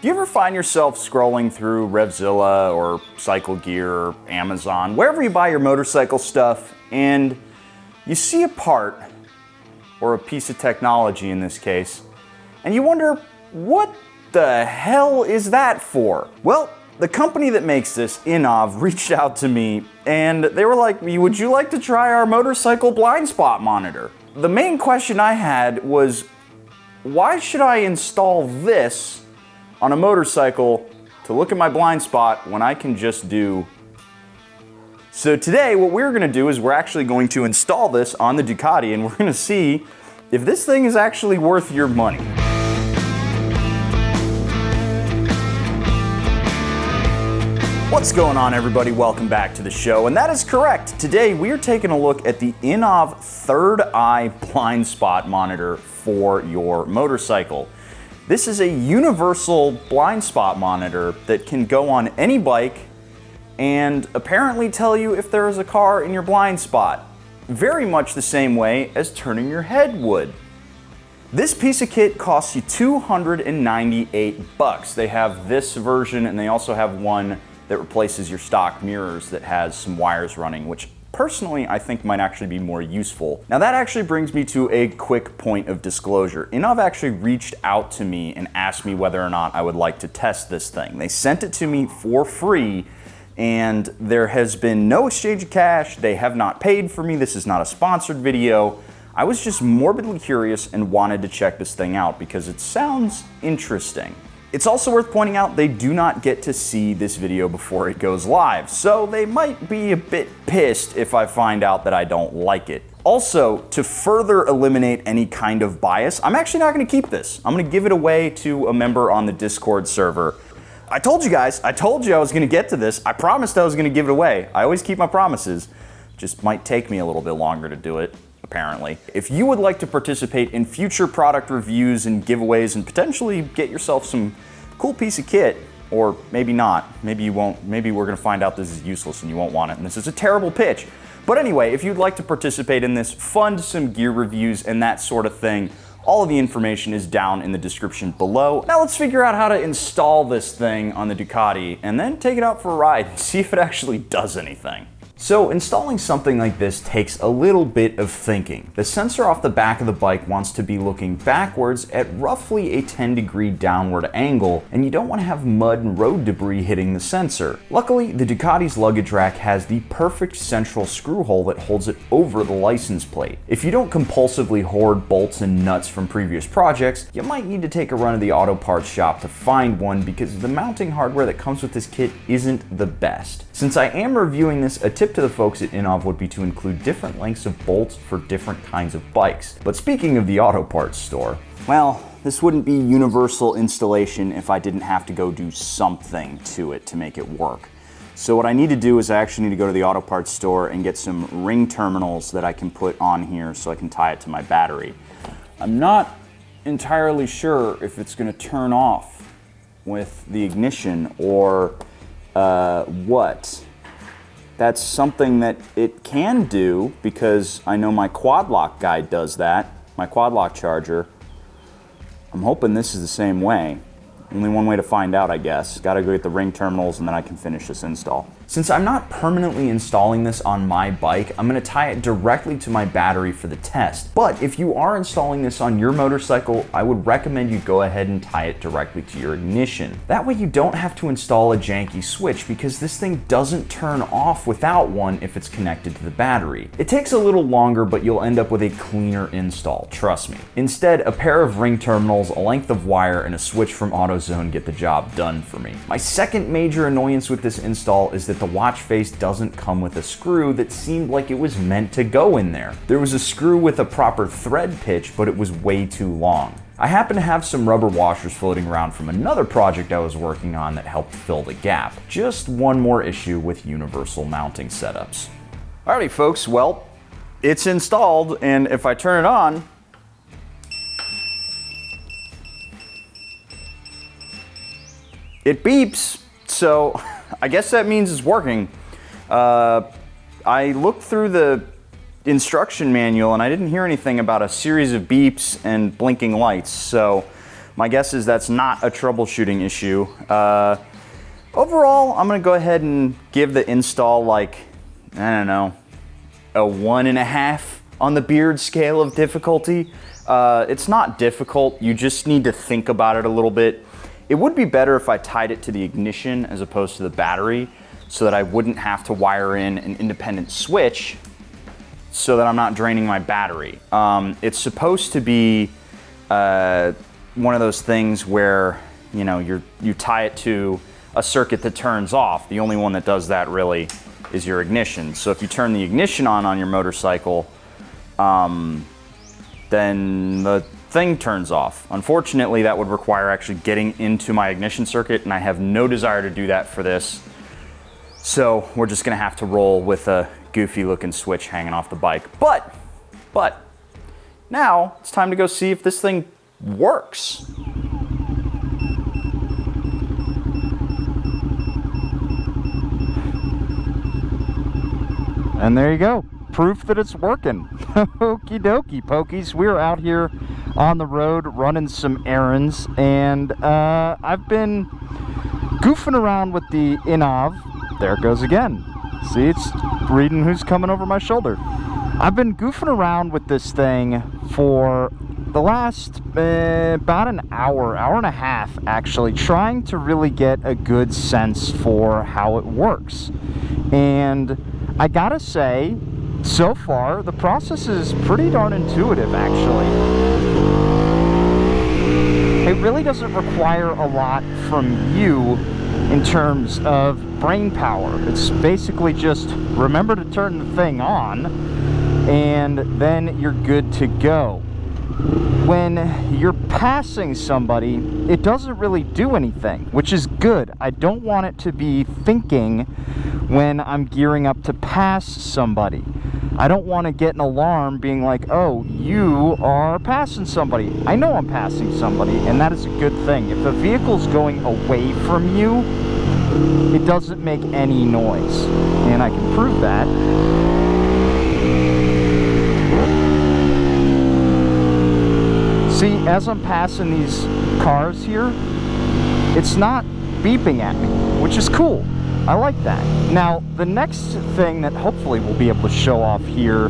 Do you ever find yourself scrolling through Revzilla or Cycle Gear or Amazon, wherever you buy your motorcycle stuff, and you see a part, or a piece of technology in this case, and you wonder, what the hell is that for? Well, the company that makes this, INNOVV, reached out to me and they were like, would you like to try our motorcycle blind spot monitor? The main question I had was, why should I install this on a motorcycle to look at my blind spot when I can just do... So today what we're gonna do is we're actually going to install this on the Ducati and we're gonna see if this thing is actually worth your money. What's going on, everybody? Welcome back to the show, and that is correct. Today we are taking a look at the INNOVV Thirdeye blind spot monitor for your motorcycle. This is a universal blind spot monitor that can go on any bike and apparently tell you if there is a car in your blind spot, very much the same way as turning your head would. This piece of kit costs you $298. They have this version and they also have one that replaces your stock mirrors that has some wires running, which personally I think might actually be more useful. Now that actually brings me to a quick point of disclosure. INNOVV actually reached out to me and asked me whether or not I would like to test this thing. They sent it to me for free and there has been no exchange of cash. They have not paid for me. This is not a sponsored video. I was just morbidly curious and wanted to check this thing out because it sounds interesting. It's also worth pointing out they do not get to see this video before it goes live, so they might be a bit pissed if I find out that I don't like it. Also, to further eliminate any kind of bias, I'm actually not going to keep this. I'm going to give it away to a member on the Discord server. I told you guys, I told you I was going to get to this. I promised I was going to give it away. I always keep my promises. Just might take me a little bit longer to do it, apparently. If you would like to participate in future product reviews and giveaways and potentially get yourself some cool piece of kit, or maybe not, maybe you won't, maybe we're gonna find out this is useless and you won't want it and this is a terrible pitch. But anyway, if you'd like to participate in this, fund some gear reviews and that sort of thing, all of the information is down in the description below. Now let's figure out how to install this thing on the Ducati and then take it out for a ride and see if it actually does anything. So installing something like this takes a little bit of thinking. The sensor off the back of the bike wants to be looking backwards at roughly a 10-degree downward angle, and you don't want to have mud and road debris hitting the sensor. Luckily, the Ducati's luggage rack has the perfect central screw hole that holds it over the license plate. If you don't compulsively hoard bolts and nuts from previous projects, you might need to take a run to the auto parts shop to find one because the mounting hardware that comes with this kit isn't the best. Since I am reviewing this, a tip to the folks at INNOVV would be to include different lengths of bolts for different kinds of bikes. But speaking of the auto parts store, well, this wouldn't be universal installation if I didn't have to go do something to it to make it work. So what I need to do is I actually need to go to the auto parts store and get some ring terminals that I can put on here so I can tie it to my battery. I'm not entirely sure if it's going to turn off with the ignition or what. That's something that it can do because I know my quad lock guide does that, my quad lock charger. I'm hoping this is the same way. Only one way to find out, I guess. Gotta go get the ring terminals and then I can finish this install. Since I'm not permanently installing this on my bike, I'm gonna tie it directly to my battery for the test. But if you are installing this on your motorcycle, I would recommend you go ahead and tie it directly to your ignition. That way you don't have to install a janky switch because this thing doesn't turn off without one if it's connected to the battery. It takes a little longer, but you'll end up with a cleaner install, trust me. Instead, a pair of ring terminals, a length of wire, and a switch from AutoZone get the job done for me. My second major annoyance with this install is that the watch face doesn't come with a screw that seemed like it was meant to go in there. There was a screw with a proper thread pitch, but it was way too long. I happen to have some rubber washers floating around from another project I was working on that helped fill the gap. Just one more issue with universal mounting setups. Alrighty folks, well, it's installed, and if I turn it on, it beeps, so I guess that means it's working. I looked through the instruction manual and I didn't hear anything about a series of beeps and blinking lights, so my guess is that's not a troubleshooting issue. Overall, I'm gonna go ahead and give the install like, I don't know, a 1.5 on the beard scale of difficulty. It's not difficult, you just need to think about it a little bit. It would be better if I tied it to the ignition as opposed to the battery, so that I wouldn't have to wire in an independent switch so that I'm not draining my battery. It's supposed to be one of those things where, you know, you tie it to a circuit that turns off. The only one that does that really is your ignition. So if you turn the ignition on your motorcycle, then the thing turns off. Unfortunately, that would require actually getting into my ignition circuit, and I have no desire to do that for this. So we're just gonna have to roll with a goofy looking switch hanging off the bike. But now it's time to go see if this thing works. And there you go, proof that it's working. Okie dokie, pokies. We're out here on the road running some errands, and I've been goofing around with the INNOVV. There it goes again. See, it's reading who's coming over my shoulder. I've been goofing around with this thing for the last about an hour and a half, actually, trying to really get a good sense for how it works. And I gotta say, so far, the process is pretty darn intuitive, actually. It really doesn't require a lot from you in terms of brain power. It's basically just remember to turn the thing on, and then you're good to go. When you're passing somebody, it doesn't really do anything, which is good. I don't want it to be thinking when I'm gearing up to pass somebody. I don't want to get an alarm being like, oh, you are passing somebody. I know I'm passing somebody, and that is a good thing. If a vehicle's going away from you, it doesn't make any noise, and I can prove that. See, as I'm passing these cars here, it's not beeping at me, which is cool. I like that. Now, the next thing that hopefully we'll be able to show off here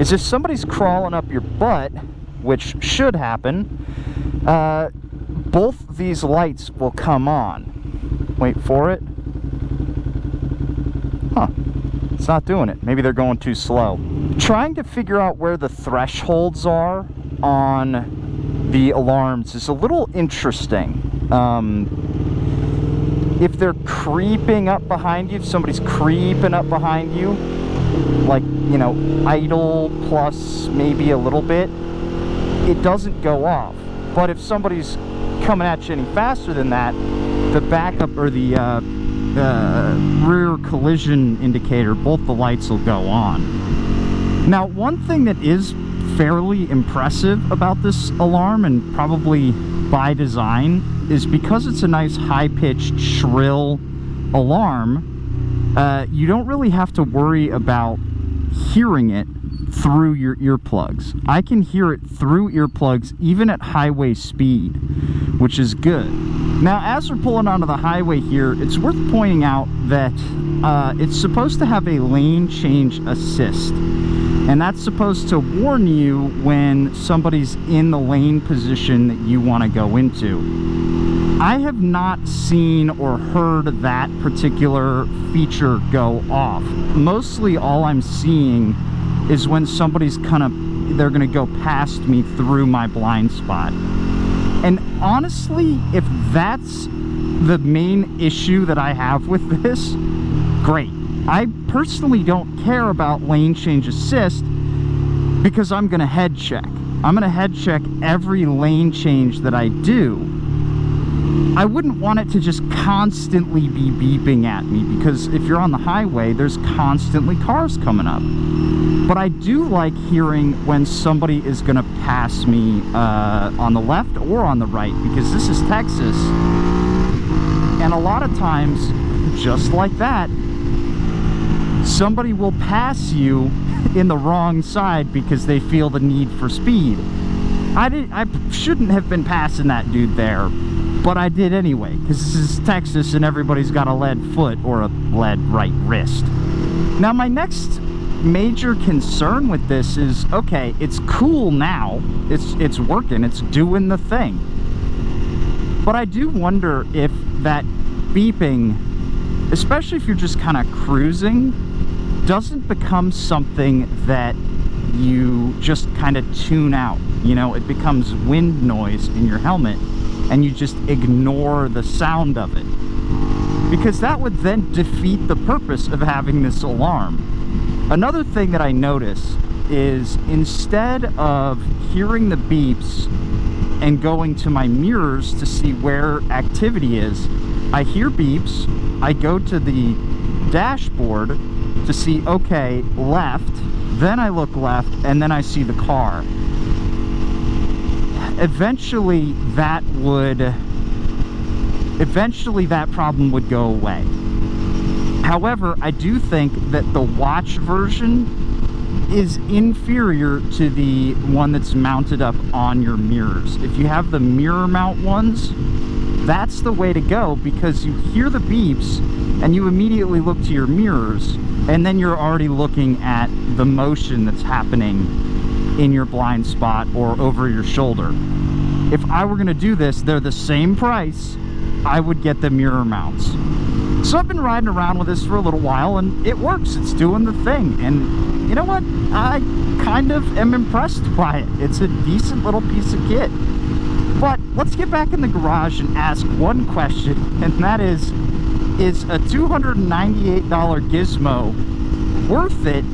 is if somebody's crawling up your butt, which should happen, both these lights will come on. Wait for it. Huh. It's not doing it. Maybe they're going too slow. Trying to figure out where the thresholds are on the alarms is a little interesting. If they're creeping up behind you, if somebody's creeping up behind you, like, you know, idle plus maybe a little bit, it doesn't go off. But if somebody's coming at you any faster than that, the backup or the rear collision indicator, both the lights will go on. Now, one thing that is fairly impressive about this alarm, and probably by design, is because it's a nice high-pitched, shrill alarm, you don't really have to worry about hearing it through your earplugs. I can hear it through earplugs even at highway speed, which is good. Now, as we're pulling onto the highway here, it's worth pointing out that it's supposed to have a lane change assist, and that's supposed to warn you when somebody's in the lane position that you want to go into. I have not seen or heard that particular feature go off. Mostly all I'm seeing is when somebody's they're gonna go past me through my blind spot. And honestly, if that's the main issue that I have with this, great. I personally don't care about lane change assist because I'm gonna head check. I'm gonna head check every lane change that I do. I wouldn't want it to just constantly be beeping at me, because if you're on the highway, there's constantly cars coming up. But I do like hearing when somebody is gonna pass me on the left or on the right, because this is Texas. And a lot of times, just like that, somebody will pass you in the wrong side because they feel the need for speed. I shouldn't have been passing that dude there, but I did anyway, because this is Texas and everybody's got a lead foot or a lead right wrist. Now, my next major concern with this is, okay, it's cool now, it's working, it's doing the thing, but I do wonder if that beeping, especially if you're just kind of cruising, doesn't become something that you just kind of tune out. You know, it becomes wind noise in your helmet and you just ignore the sound of it, because that would then defeat the purpose of having this alarm. Another thing that I notice is, instead of hearing the beeps and going to my mirrors to see where activity is, I hear beeps, I go to the dashboard to see, okay, left, then I look left, and then I see the car. Eventually that problem would go away. However, I do think that the watch version is inferior to the one that's mounted up on your mirrors. If you have the mirror mount ones, that's the way to go, because you hear the beeps and you immediately look to your mirrors, and then you're already looking at the motion that's happening in your blind spot or over your shoulder. If I were going to do this, they're the same price, I would get the mirror mounts. So I've been riding around with this for a little while, and it works, it's doing the thing, and you know what, I kind of am impressed by it. It's a decent little piece of kit. But let's get back in the garage and ask one question, and that is a $298 gizmo worth it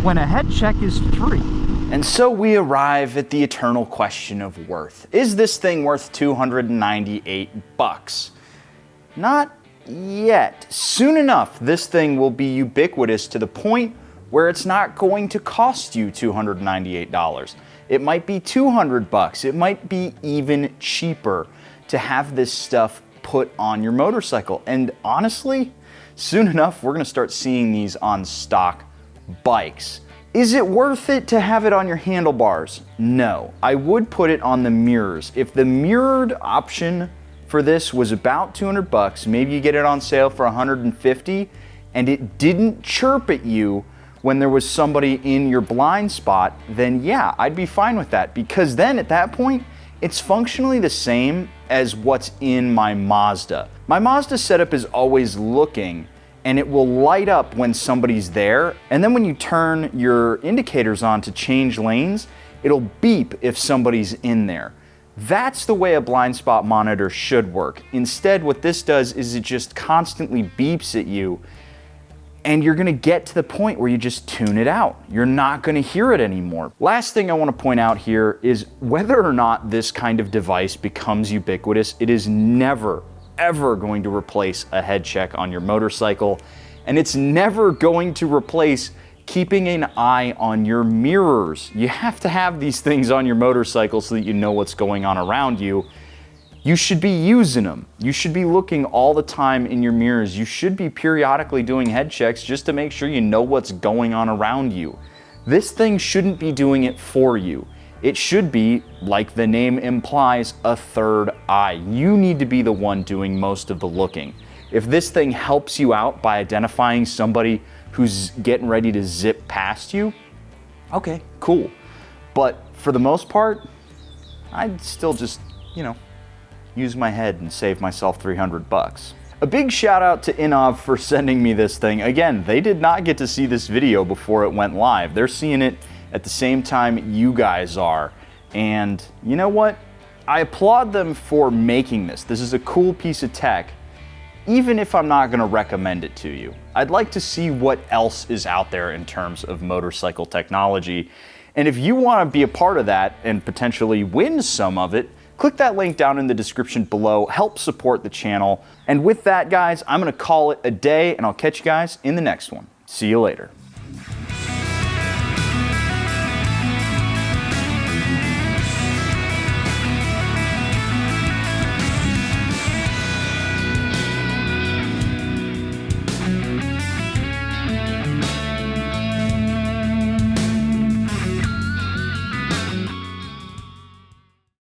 when a head check is free? And so we arrive at the eternal question of worth. Is this thing worth 298 bucks? Not yet. Soon enough, this thing will be ubiquitous to the point where it's not going to cost you $298. It might be 200 bucks. It might be even cheaper to have this stuff put on your motorcycle. And honestly, soon enough, we're gonna start seeing these on stock bikes. Is it worth it to have it on your handlebars? No. I would put it on the mirrors. If the mirrored option for this was about 200 bucks, maybe you get it on sale for 150, and it didn't chirp at you when there was somebody in your blind spot, then yeah, I'd be fine with that, because then at that point, it's functionally the same as what's in my Mazda. My Mazda setup is always looking, and it will light up when somebody's there, and then when you turn your indicators on to change lanes, it'll beep if somebody's in there. That's the way a blind spot monitor should work. Instead, what this does is it just constantly beeps at you, and you're gonna get to the point where you just tune it out. You're not gonna hear it anymore. Last thing I wanna point out here is whether or not this kind of device becomes ubiquitous, it is never, ever going to replace a head check on your motorcycle, and it's never going to replace keeping an eye on your mirrors. You have to have these things on your motorcycle so that you know what's going on around you. You should be using them. You should be looking all the time in your mirrors. You should be periodically doing head checks just to make sure you know what's going on around you. This thing shouldn't be doing it for you. It should be, like the name implies, a third eye. You need to be the one doing most of the looking. If this thing helps you out by identifying somebody who's getting ready to zip past you, okay, cool. But for the most part, I'd still just, use my head and save myself 300 bucks. A big shout out to INNOVV for sending me this thing. Again, they did not get to see this video before it went live. They're seeing it at the same time you guys are. And you know what? I applaud them for making this. This is a cool piece of tech, even if I'm not gonna recommend it to you. I'd like to see what else is out there in terms of motorcycle technology. And if you wanna be a part of that and potentially win some of it, click that link down in the description below, help support the channel. And with that, guys, I'm gonna call it a day, and I'll catch you guys in the next one. See you later.